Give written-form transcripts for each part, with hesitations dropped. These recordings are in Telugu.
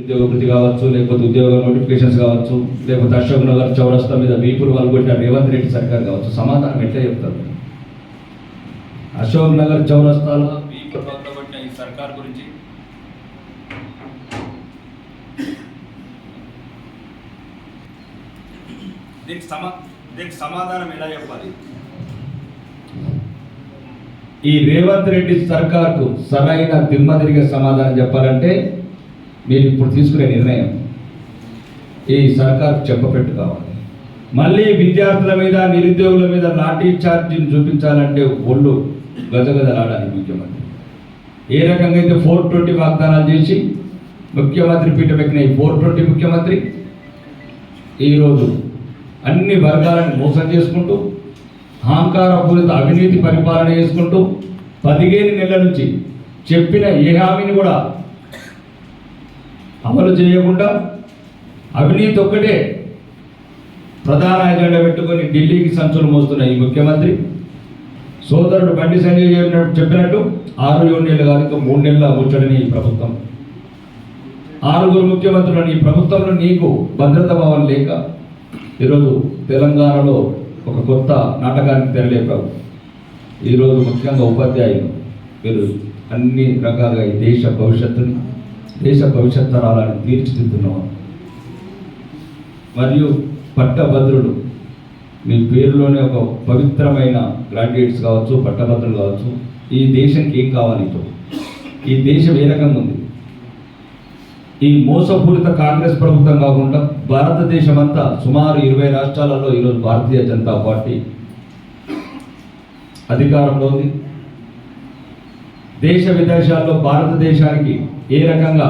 ఉద్యోగ వృత్తి కావచ్చు, లేకపోతే ఉద్యోగ నోటిఫికేషన్స్ కావచ్చు, లేకపోతే అశోక్ నగర్ చౌరస్తా మీద వీపురు వాళ్ళు కొట్టిన రేవంత్ రెడ్డి సర్కార్ కావచ్చు, సమాధానం ఎట్లా చెప్తారు? అశోక్ నగర్ చౌరస్తాలో వీపురు వాళ్ళు కొట్టిన ఈ సర్కార్ గురించి దీనికి సమాధానం ఎలా చెప్పాలి? ఈ రేవంత్ రెడ్డి సర్కార్కు సరైన దిమ్మ తిరిగే సమాధానం చెప్పాలంటే మీరు ఇప్పుడు తీసుకునే నిర్ణయం ఈ సర్కార్ చెప్పపెట్టు కావాలి. మళ్ళీ విద్యార్థుల మీద, నిరుద్యోగుల మీద లాఠీ చార్జీని చూపించాలంటే ఒళ్ళు గజగజలాడాలి ముఖ్యమంత్రి. ఏ రకంగా అయితే 420 వాగ్దానాలు చేసి ముఖ్యమంత్రి పీఠమెక్కిన ఈ 420 ముఖ్యమంత్రి ఈరోజు అన్ని వర్గాలను మోసం చేసుకుంటూ, అహంకారపూరిత అవినీతి పరిపాలన చేసుకుంటూ 15 నెలల నుంచి చెప్పిన ఏ హామీని కూడా అమలు చేయకుండా అవినీతి ఒక్కటే ప్రధాన ఎజెండా పెట్టుకొని ఢిల్లీకి సంచులు మోస్తున్న ఈ ముఖ్యమంత్రి సోదరుడు బండి సంజయ్ చెప్పినట్టు 6-7 నెలలు కాదు, ఇంకా 3 నెలల ముచ్చడని ఈ ప్రభుత్వం. 6 ముఖ్యమంత్రులను ఈ ప్రభుత్వంలో నీకు భద్రత భావం లేక ఈరోజు తెలంగాణలో ఒక కొత్త నాటకానికి తెరలేపావు. ఈరోజు ముఖ్యంగా ఉపాధ్యాయులు మీరు అన్ని రకాలుగా ఈ దేశ భవిష్యత్ తరాలను తీర్చిదిద్దున్నాం. మరియు పట్టభద్రులు మీ పేరులోనే ఒక పవిత్రమైన గ్రాడ్యుయేట్స్ కావచ్చు, పట్టభద్రులు కావచ్చు. ఈ దేశానికి ఏం కావాలి? ఇప్పుడు ఈ దేశం ఏ రకంగా ఉంది? ఈ మోసపూరిత కాంగ్రెస్ ప్రభుత్వం కాకుండా భారతదేశం అంతా సుమారు 20 రాష్ట్రాలలో ఈరోజు భారతీయ జనతా పార్టీ అధికారంలో ఉంది. దేశ విదేశాల్లో భారతదేశానికి ఏ రకంగా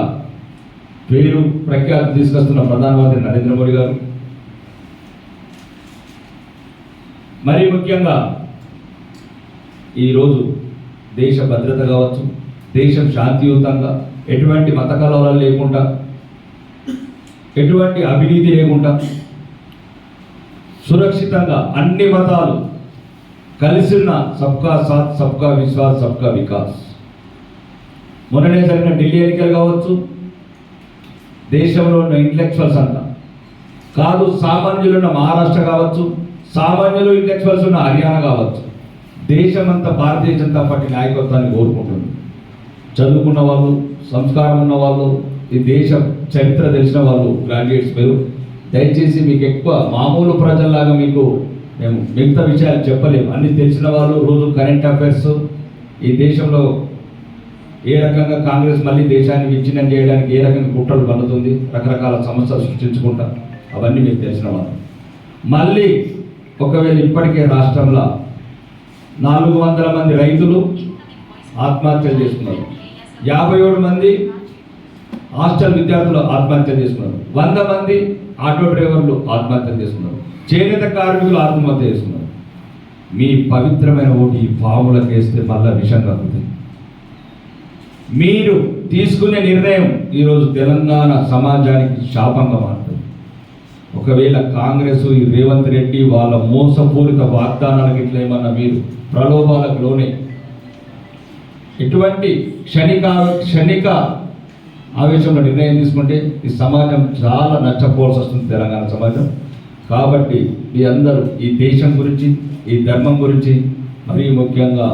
పేరు ప్రఖ్యాతి తీసుకొస్తున్న ప్రధానమంత్రి నరేంద్ర మోడీ గారు, మరీ ముఖ్యంగా ఈరోజు దేశ భద్రత కావచ్చు, దేశం శాంతియుతంగా ఎటువంటి మత కలవరాలు లేకుండా, ఎటువంటి అవినీతి లేకుండా సురక్షితంగా అన్ని మతాలు కలిసి ఉన్న సబ్కా సాత్, సబ్కా విశ్వాస్, సబ్కా వికాస్. మొన్ననే జరిగిన ఢిల్లీ ఎన్నికలు కావచ్చు, దేశంలో ఉన్న ఇంటలెక్చువల్స్ అంతా కాదు, సామాన్యులు ఉన్న మహారాష్ట్ర కావచ్చు, సామాన్యులు ఇంటలెక్చువల్స్ ఉన్న హర్యానా కావచ్చు, దేశమంతా భారతీయ జనతా పార్టీ నాయకత్వాన్ని కోరుకుంటుంది. చదువుకున్న వాళ్ళు, సంస్కారం ఉన్న వాళ్ళు, ఈ దేశ చరిత్ర తెలిసిన వాళ్ళు గ్రాడ్యుయేట్స్ మీరు దయచేసి మీకు ఎక్కువ మామూలు ప్రజల్లాగా మీకు మేము మిగతా విషయాలు చెప్పలేము. అన్ని తెలిసిన వాళ్ళు రోజు కరెంట్ అఫైర్స్, ఈ దేశంలో ఏ రకంగా కాంగ్రెస్ మళ్ళీ దేశాన్ని విచ్ఛిన్నం చేయడానికి ఏ రకంగా కుట్రలు పన్నుతుంది, రకరకాల సమస్యలు సృష్టించుకుంటా, అవన్నీ మీకు తెలిసిన వాళ్ళు. మళ్ళీ ఒకవేళ ఇప్పటికే రాష్ట్రంలో 400 మంది రైతులు ఆత్మహత్యలు చేసుకున్నారు, 57 మంది హాస్టల్ విద్యార్థులు ఆత్మహత్యలు చేసుకున్నారు, 100 మంది ఆటో డ్రైవర్లు ఆత్మహత్యలు చేసుకున్నారు, చేనేత కార్మికులు ఆత్మహత్య చేసుకున్నారు. మీ పవిత్రమైన ఓటు ఈ పాములకు వేస్తే మళ్ళా విషం కలుగుతుంది. మీరు తీసుకునే నిర్ణయం ఈరోజు తెలంగాణ సమాజానికి శాపంగా మారుతుంది. ఒకవేళ కాంగ్రెస్, ఈ రేవంత్ రెడ్డి వాళ్ళ మోసపూరిత వాగ్దానాలకు ఇట్లా ఏమన్నా మీరు ప్రలోభాలకు లోనే ఇటువంటి క్షణిక ఆవేశంలో నిర్ణయం తీసుకుంటే ఈ సమాజం చాలా నష్టపోవాల్సి వస్తుంది, తెలంగాణ సమాజం. కాబట్టి మీ అందరూ ఈ దేశం గురించి, ఈ ధర్మం గురించి, మరీ ముఖ్యంగా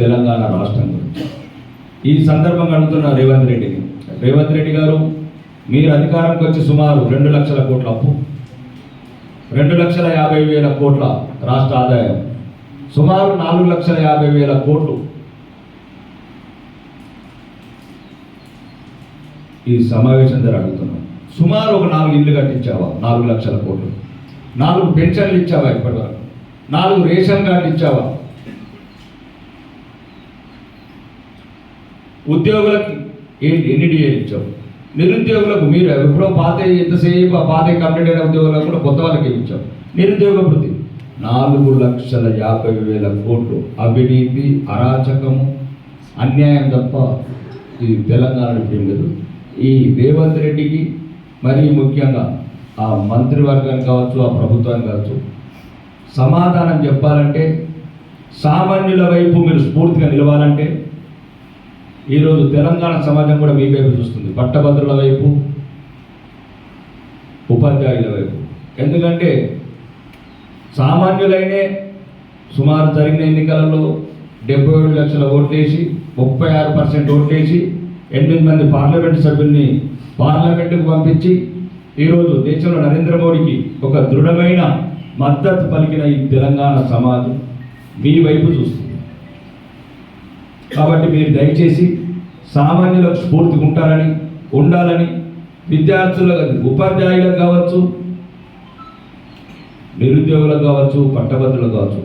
తెలంగాణ రాష్ట్రం గురించి ఈ సందర్భంగా అడుగుతున్న రేవంత్ రెడ్డి గారు, మీరు అధికారంకి వచ్చి సుమారు 2 లక్షల కోట్ల అప్పు, 2,50,000 కోట్ల రాష్ట్ర ఆదాయం, సుమారు 4,50,000 కోట్లు ఈ సమావేశం ద్వారా అడుగుతున్నాం. సుమారు ఒక 4 ఇళ్ళు కట్టించావా? 4 లక్షల కోట్లు. 4 పెన్షన్లు ఇచ్చావా? ఇప్పటివరకు 4 రేషన్ కార్డులు ఇచ్చావా? ఉద్యోగులకి ఎన్ని డిఏలు ఇచ్చావు? నిరుద్యోగులకు మీరు ఎప్పుడో ఎంతసేపు పాత కంప్లీట్ అయిన ఉద్యోగులకు కూడా కొత్త వాళ్ళకి ఇచ్చావు. నిరుద్యోగ వృత్తి 4,50,000 కోట్లు అవినీతి, అరాచకము, అన్యాయం తప్ప ఈ తెలంగాణలో ఏం లేదు. ఈ రేవంత్ రెడ్డికి మరీ ముఖ్యంగా ఆ మంత్రివర్గానికి కావచ్చు, ఆ ప్రభుత్వానికి కావచ్చు సమాధానం చెప్పాలంటే, సామాన్యుల వైపు మీరు స్ఫూర్తిగా నిలవాలంటే ఈరోజు తెలంగాణ సమాజం కూడా మీ వైపు చూస్తుంది. పట్టభద్రుల వైపు, ఉపాధ్యాయుల వైపు. ఎందుకంటే సామాన్యులైనే సుమారు జరిగిన ఎన్నికలలో 77 లక్షల ఓట్లేసి 36% ఓట్లేసి 8 మంది పార్లమెంటు సభ్యుల్ని పార్లమెంటుకు పంపించి ఈరోజు దేశంలో నరేంద్ర మోడీకి ఒక దృఢమైన మద్దతు పలికిన ఈ తెలంగాణ సమాజం మీ వైపు చూస్తుంది. కాబట్టి మీరు దయచేసి సామాన్యులకు స్ఫూర్తిగా ఉంటారని ఉండాలని విద్యార్థులకు ఉపాధ్యాయులకు కావచ్చు, నిరుద్యోగులకు కావచ్చు, పట్టభద్రులకు కావచ్చు,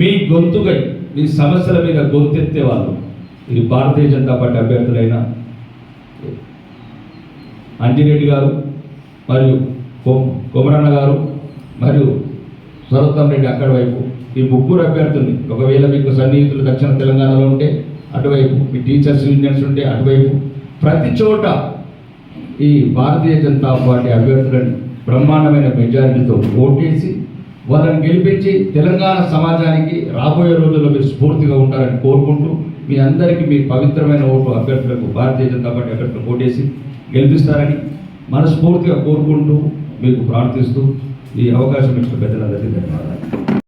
మీ గొంతుకై మీ సమస్యల మీద గొంతెత్తే వాళ్ళు ఇది భారతీయ జనతా పార్టీ అభ్యర్థులైన అంజిరెడ్డి గారు మరియు కొమరన్న గారు మరియు సరోత్తం రెడ్డి అక్కడి వైపు ఈ ముగ్గురు అభ్యర్థుల్ని ఒకవేళ మీకు సన్నిహితులు దక్షిణ తెలంగాణలో ఉంటే అటువైపు, మీ టీచర్స్ యూనియన్స్ ఉంటే అటువైపు, ప్రతి చోట ఈ భారతీయ జనతా పార్టీ అభ్యర్థులను బ్రహ్మాండమైన మెజారిటీతో ఓటేసి వాళ్ళని గెలిపించి తెలంగాణ సమాజానికి రాబోయే రోజుల్లో మీరు స్ఫూర్తిగా ఉంటారని కోరుకుంటూ మీ అందరికీ మీ పవిత్రమైన ఓటు అభ్యర్థులకు భారతీయ జనతా పార్టీ అభ్యర్థులకు ఓటేసి గెలిపిస్తారని మనస్ఫూర్తిగా కోరుకుంటూ మీకు ప్రార్థిస్తూ ఈ అవకాశం ఇచ్చిన పెద్దలందరికీ ధన్యవాదాలు.